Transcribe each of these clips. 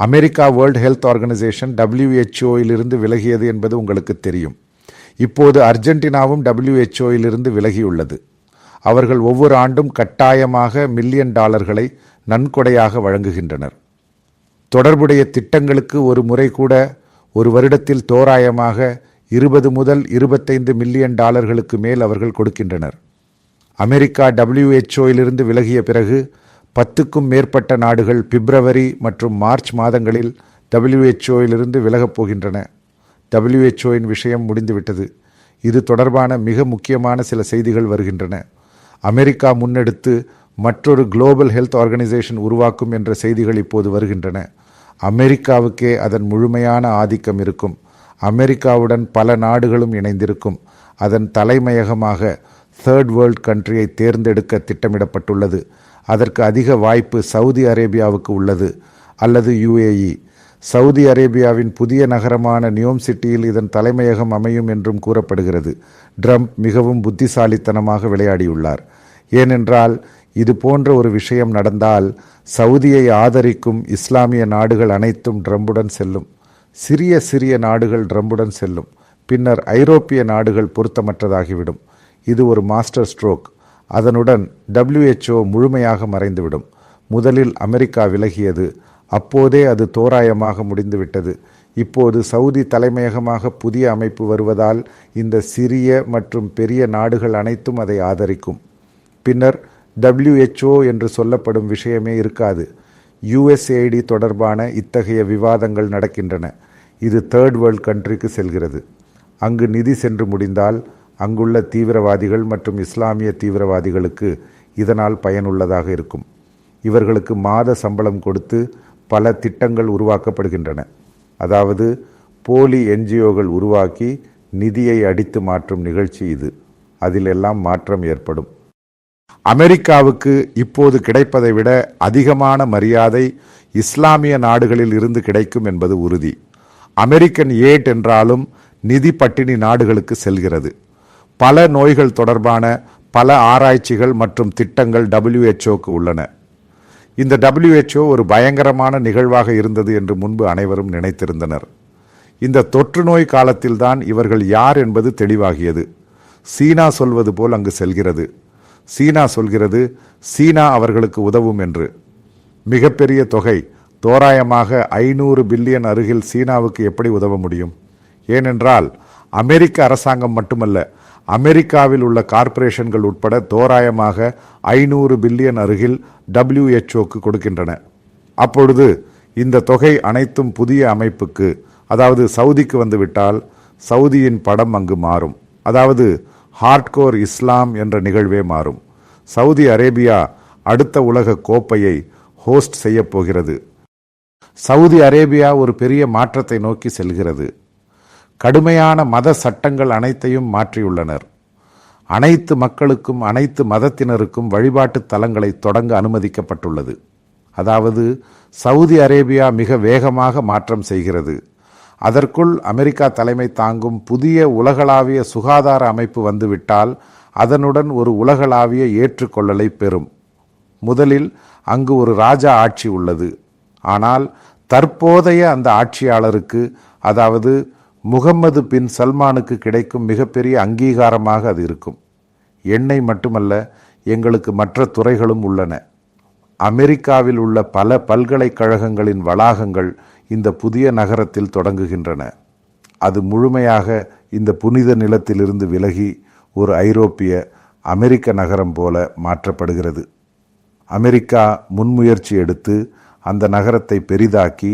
America world health organisation WHOயிலிருந்து விலகியது என்பது உங்களுக்கு தெரியும். இப்போது அர்ஜென்டினாவும் WHOயிலிருந்து விலகியுள்ளது. அவர்கள் ஒவ்வொரு ஆண்டும் கட்டாயமாக $1 மில்லியன் நன்கொடையாக வழங்குகின்றனர். தொடர்புடைய திட்டங்களுக்கு ஒரு முறை கூட ஒரு வருடத்தில் தோராயமாக 20 முதல் 25 மில்லியன் டாலர்களுக்கு மேல் அவர்கள் கொடுக்கின்றனர். அமெரிக்கா WHOயிலிருந்து விலகிய பிறகு 10க்கும் மேற்பட்ட நாடுகள் பிப்ரவரி மற்றும் மார்ச் மாதங்களில் WHOயிலிருந்து விலகப் போகின்றன. WHOவின் விஷயம் முடிந்துவிட்டது. இது தொடர்பான மிக முக்கியமான சில செய்திகள் வருகின்றன. அமெரிக்கா முன்னெடுத்து மற்றொரு குளோபல் ஹெல்த் ஆர்கனைசேஷன் உருவாக்கும் என்ற செய்திகள் இப்போது வருகின்றன. அமெரிக்காவுக்கே அதன் முழுமையான ஆதிக்கம் இருக்கும். அமெரிக்காவுடன் பல நாடுகளும் இணைந்திருக்கும். அதன் தலைமையகமாக தேர்ட் வேர்ல்ட் கண்ட்ரியை தேர்ந்தெடுக்க திட்டமிடப்பட்டுள்ளது. அதற்கு அதிக வாய்ப்பு சவுதி அரேபியாவுக்கு உள்ளது அல்லது UAE. சவுதி அரேபியாவின் புதிய நகரமான நியோம் சிட்டியில் இதன் தலைமையகம் அமையும் என்றும் கூறப்படுகிறது. ட்ரம்ப் மிகவும் புத்திசாலித்தனமாக விளையாடியுள்ளார். ஏனென்றால் இது போன்ற ஒரு விஷயம் நடந்தால் சவுதியை ஆதரிக்கும் இஸ்லாமிய நாடுகள் அனைத்தும் ட்ரம்புடன் செல்லும். சிறிய சிறிய நாடுகள் ட்ரம்புடன் செல்லும். பின்னர் ஐரோப்பிய நாடுகள் பொருத்தமற்றதாகிவிடும். இது ஒரு மாஸ்டர் ஸ்ட்ரோக். அதனுடன் WHO முழுமையாக மறைந்துவிடும். முதலில் அமெரிக்கா விலகியது. அப்போதே அது தோராயமாக முடிந்துவிட்டது. இப்போது சவுதி தலைமையகமாக புதிய அமைப்பு வருவதால் இந்த சிறிய மற்றும் பெரிய நாடுகள் அனைத்தும் அதை ஆதரிக்கும். பின்னர் WHO என்று சொல்லப்படும் விஷயமே இருக்காது. USAID தொடர்பான இத்தகைய விவாதங்கள் நடக்கின்றன. இது தேர்ட் வேர்ல்ட் கண்ட்ரிக்கு செல்கிறது. அங்கு நிதி சென்று முடிந்தால் அங்குள்ள தீவிரவாதிகள் மற்றும் இஸ்லாமிய தீவிரவாதிகளுக்கு இதனால் பயனுள்ளதாக இருக்கும். இவர்களுக்கு மாத சம்பளம் கொடுத்து பல திட்டங்கள் உருவாக்கப்படுகின்றன. அதாவது போலி NGOகள் உருவாக்கி நிதியை அடித்து மாற்றும் நிகழ்ச்சி இது. அதிலெல்லாம் மாற்றம் ஏற்படும். அமெரிக்காவுக்கு இப்போது கிடைப்பதை விட அதிகமான மரியாதை இஸ்லாமிய நாடுகளில் இருந்து கிடைக்கும் என்பது உறுதி. அமெரிக்கன் ஏட் என்றாலும் நிதி பட்டினி நாடுகளுக்கு செல்கிறது. பல நோய்கள் தொடர்பான பல ஆராய்ச்சிகள் மற்றும் திட்டங்கள் WHO உள்ளன. இந்த WHO ஒரு பயங்கரமான நிகழ்வாக இருந்தது என்று முன்பு அனைவரும் நினைத்திருந்தனர். இந்த தொற்று நோய் காலத்தில்தான் இவர்கள் யார் என்பது தெளிவாகியது. சீனா சொல்வது போல் அங்கு செல்கிறது. சீனா சொல்கிறது சீனா அவர்களுக்கு உதவும் என்று. மிகப்பெரிய தொகை, தோராயமாக 500 பில்லியன் அருகில் சீனாவுக்கு எப்படி உதவ முடியும்? ஏனென்றால் அமெரிக்க அரசாங்கம் மட்டுமல்ல, அமெரிக்காவில் உள்ள கார்ப்பரேஷன்கள் உட்பட தோராயமாக 500 பில்லியன் அருகில் WHO கொடுக்கின்றன. அப்பொழுது இந்த தொகை அனைத்தும் புதிய அமைப்புக்கு, அதாவது சவுதிக்கு வந்துவிட்டால் சவுதியின் படம் அங்கு மாறும். அதாவது ஹார்ட்கோர் இஸ்லாம் என்ற நிகழ்வே மாறும். சவுதி அரேபியா அடுத்த உலக கோப்பையை ஹோஸ்ட் செய்ய போகிறது. சவுதி அரேபியா ஒரு பெரிய மாற்றத்தை நோக்கி செல்கிறது. கடுமையான மத சட்டங்கள் அனைத்தையும் மாற்றியுள்ளனர். அனைத்து மக்களுக்கும் அனைத்து மதத்தினருக்கும் வழிபாட்டு தலங்களை தொடங்க அனுமதிக்கப்பட்டுள்ளது. அதாவது சவுதி அரேபியா மிக வேகமாக மாற்றம் செய்கிறது. அதற்குள் அமெரிக்கா தலைமை தாங்கும் புதிய உலகளாவிய சுகாதார அமைப்பு வந்துவிட்டால் அதனுடன் ஒரு உலகளாவிய ஏற்றுக்கொள்ளலை பெறும். முதலில் அங்கு ஒரு ராஜா ஆட்சி உள்ளது. ஆனால் தற்போதைய அந்த ஆட்சியாளருக்கு, அதாவது முகம்மது பின் சல்மானுக்கு கிடைக்கும் மிகப்பெரிய அங்கீகாரமாக அது இருக்கும். எண்ணெய் மட்டுமல்ல, எங்களுக்கு மற்ற துறைகளும் உள்ளன. அமெரிக்காவில் உள்ள பல பல்கலைக்கழகங்களின் வளாகங்கள் இந்த புதிய நகரத்தில் தொடங்குகின்றன. அது முழுமையாக இந்த புனித நிலத்திலிருந்து விலகி ஒரு ஐரோப்பிய அமெரிக்க நகரம் போல மாற்றப்படுகிறது. அமெரிக்கா முன்முயற்சி எடுத்து அந்த நகரத்தை பெரிதாக்கி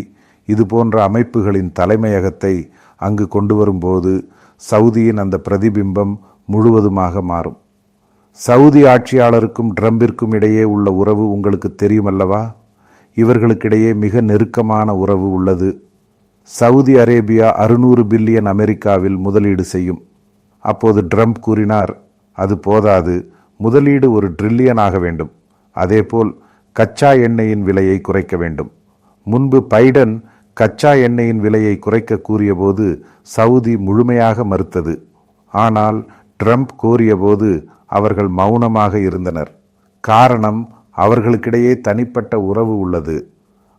இது போன்ற அமைப்புகளின் தலைமையகத்தை அங்கு கொண்டு வரும்போது சவுதியின் அந்த பிரதிபிம்பம் முழுவதுமாக மாறும். சவுதி ஆட்சியாளருக்கும் ட்ரம்பிற்கும் இடையே உள்ள உறவு உங்களுக்கு தெரியுமல்லவா? இவர்களுக்கிடையே மிக நெருக்கமான உறவு உள்ளது. சவுதி அரேபியா 600 பில்லியன் அமெரிக்காவில் முதலீடு செய்யும். அப்போது ட்ரம்ப் கூறினார், அது போதாது, முதலீடு 1 ட்ரில்லியன் ஆக வேண்டும். அதேபோல் கச்சா எண்ணெயின் விலையை குறைக்க வேண்டும். முன்பு பைடன் கச்சா எண்ணெயின் விலையை குறைக்க கூறிய போது சவுதி முழுமையாக மறுத்தது. ஆனால் ட்ரம்ப் கோரிய போது அவர்கள் மௌனமாக இருந்தனர். காரணம், அவர்களுக்கிடையே தனிப்பட்ட உறவு உள்ளது.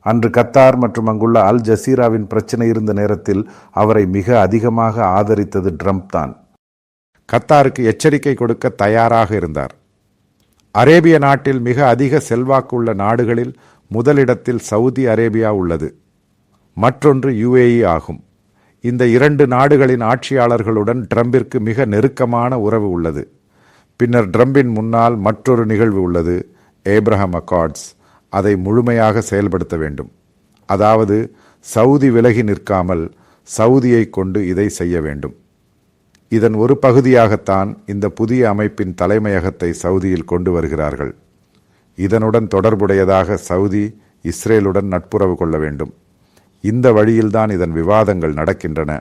அன்று கத்தார் மற்றும் அங்குள்ள அல் ஜசீராவின் பிரச்சனை இருந்த நேரத்தில் அவரை மிக அதிகமாக ஆதரித்தது ட்ரம்ப் தான். கத்தாருக்கு எச்சரிக்கை கொடுக்க தயாராக இருந்தார். அரேபிய நாட்டில் மிக அதிக செல்வாக்கு உள்ள நாடுகளில் முதலிடத்தில் சவுதி அரேபியா உள்ளது. மற்றொன்று UAE ஆகும். இந்த 2 நாடுகளின் ஆட்சியாளர்களுடன் ட்ரம்பிற்கு மிக நெருக்கமான உறவு உள்ளது. பின்னர் ட்ரம்பின் முன்னால் மற்றொரு நிகழ்வு உள்ளது, ஏப்ரஹாம் அக்கார்ட்ஸ். அதை முழுமையாக செயல்படுத்த வேண்டும். அதாவது சவுதி விலகி நிற்காமல் சவுதியை கொண்டு இதை செய்ய வேண்டும். இதன் ஒரு பகுதியாகத்தான் இந்த புதிய அமைப்பின் தலைமையகத்தை சவுதியில் கொண்டு வருகிறார்கள். இதனுடன் தொடர்புடையதாக சவுதி இஸ்ரேலுடன் நட்புறவு கொள்ள வேண்டும். இந்த வழியில்தான் இதன் விவாதங்கள் நடக்கின்றன.